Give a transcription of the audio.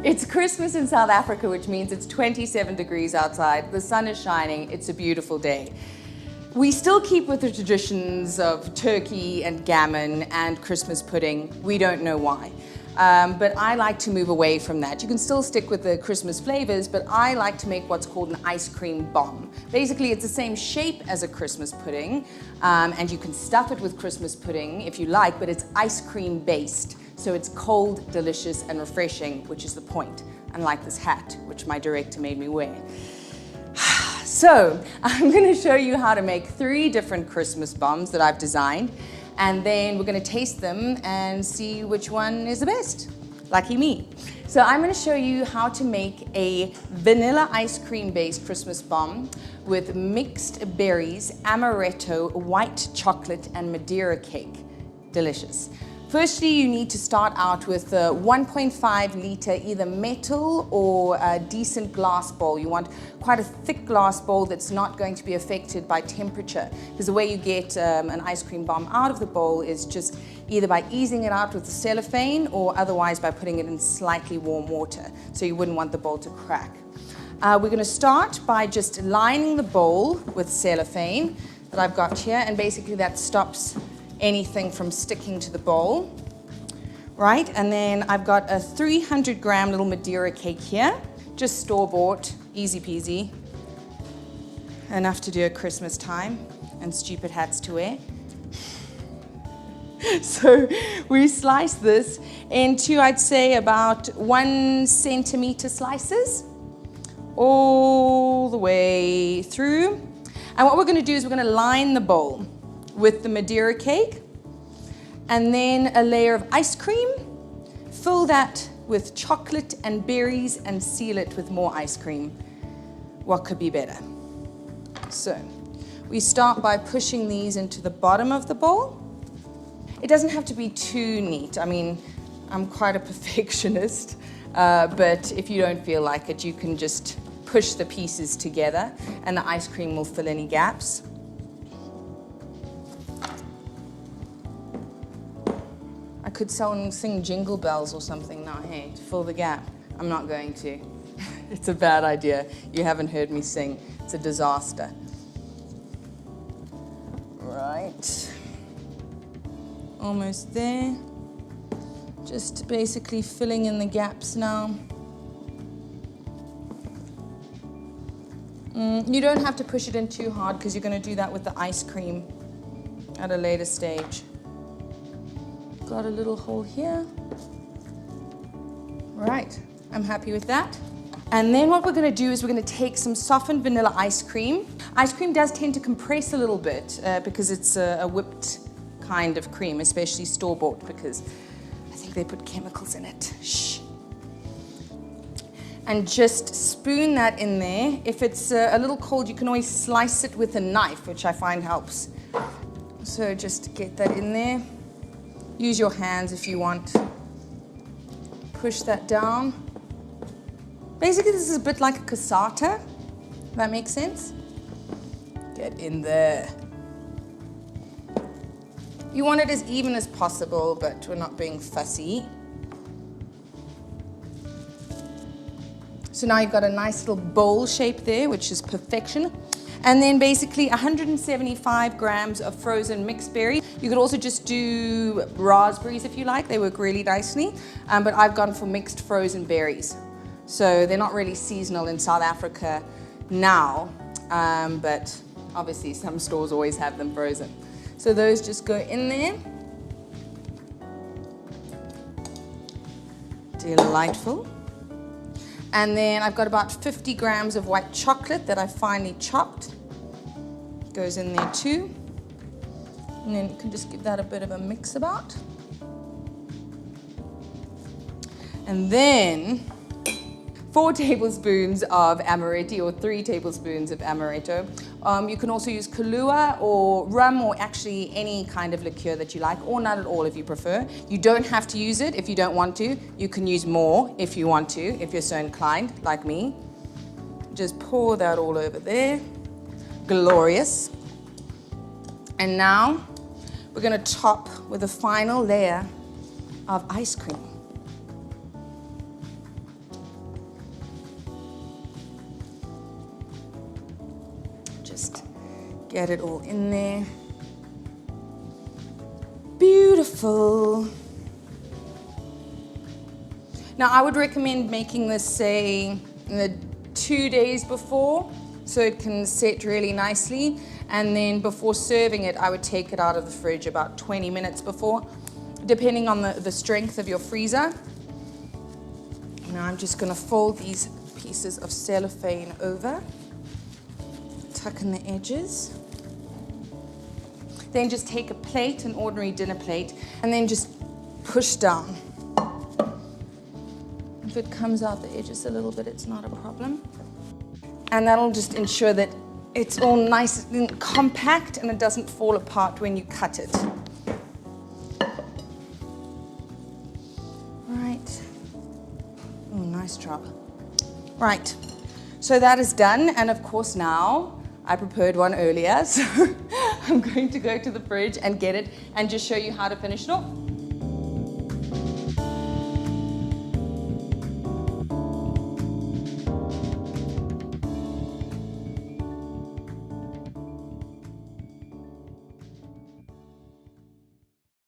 It's Christmas in South Africa, which means it's 27 degrees outside. The sun is shining. It's a beautiful day. We still keep with the traditions of turkey and gammon and Christmas pudding. We don't know why. But I like to move away from that. You can still stick with the Christmas flavors, but I like to make what's called an ice cream bombe. Basically, it's the same shape as a Christmas pudding, and you can stuff it with Christmas pudding if you like, but it's ice cream based. So it's cold, delicious, and refreshing, which is the point, unlike this hat, which my director made me wear. So I'm going to show you how to make 3 different Christmas bombes that I've designed, and then we're going to taste them and see which one is the best. Lucky me. So I'm going to show you how to make a vanilla ice cream based Christmas bombe with mixed berries, amaretto, white chocolate, and Madeira cake. Delicious. Firstly, you need to start out with a 1.5 liter either metal or a decent glass bowl. You want quite a thick glass bowl that's not going to be affected by temperature, because the way you get an ice cream bombe out of the bowl is just either by easing it out with the cellophane or otherwise by putting it in slightly warm water. So you wouldn't want the bowl to crack. We're going to start by just lining the bowl with cellophane that I've got here, and basically that stops anything from sticking to the bowl, right? And then I've got a 300-gram little Madeira cake here, just store-bought, easy peasy, enough to do at Christmas time, and stupid hats to wear. So we slice this into, I'd say, about 1 centimeter slices, all the way through. And what we're going to do is we're going to line the bowl with the Madeira cake, and then a layer of ice cream. Fill that with chocolate and berries and seal it with more ice cream. What could be better? So we start by pushing these into the bottom of the bowl. It doesn't have to be too neat. I mean, I'm quite a perfectionist, but if you don't feel like it, you can just push the pieces together and the ice cream will fill any gaps. I could sing Jingle Bells or something now, hey, to fill the gap. I'm not going to. It's a bad idea. You haven't heard me sing. It's a disaster. Right. Almost there. Just basically filling in the gaps now. You don't have to push it in too hard because you're going to do that with the ice cream at a later stage. Got a little hole here. Right, I'm happy with that. And then what we're going to do is we're going to take some softened vanilla ice cream. Ice cream does tend to compress a little bit because it's a whipped kind of cream, especially store-bought, because I think they put chemicals in it. Shh. And just spoon that in there. If it's a little cold, you can always slice it with a knife, which I find helps. So just get that in there. Use your hands if you want. Push that down. Basically, this is a bit like a cassata. That makes sense? Get in there. You want it as even as possible, but we're not being fussy. So now you've got a nice little bowl shape there, which is perfection. And then basically 175 grams of frozen mixed berries. You could also just do raspberries if you like. They work really nicely. But I've gone for mixed frozen berries. So they're not really seasonal in South Africa now. But obviously some stores always have them frozen. So those just go in there. Delightful. And then I've got about 50 grams of white chocolate that I finely chopped. Goes in there too. And then you can just give that a bit of a mix about. And then 4 tablespoons of amaretti or 3 tablespoons of amaretto. You can also use Kahlua or rum or actually any kind of liqueur that you like, or none at all if you prefer. You don't have to use it if you don't want to. You can use more if you want to, if you're so inclined, like me. Just pour that all over there. Glorious. And now we're going to top with a final layer of ice cream. Get it all in there. Beautiful. Now I would recommend making this, say, 2 days before, so it can set really nicely. And then before serving it, I would take it out of the fridge about 20 minutes before, depending on the strength of your freezer. Now I'm just going to fold these pieces of cellophane over, tuck in the edges. Then just take a plate, an ordinary dinner plate, and then just push down. If it comes out the edges a little bit, it's not a problem. And that'll just ensure that it's all nice and compact and it doesn't fall apart when you cut it. Right. Oh, nice job. Right. So that is done, and of course now I prepared one earlier, so I'm going to go to the fridge and get it and just show you how to finish it off.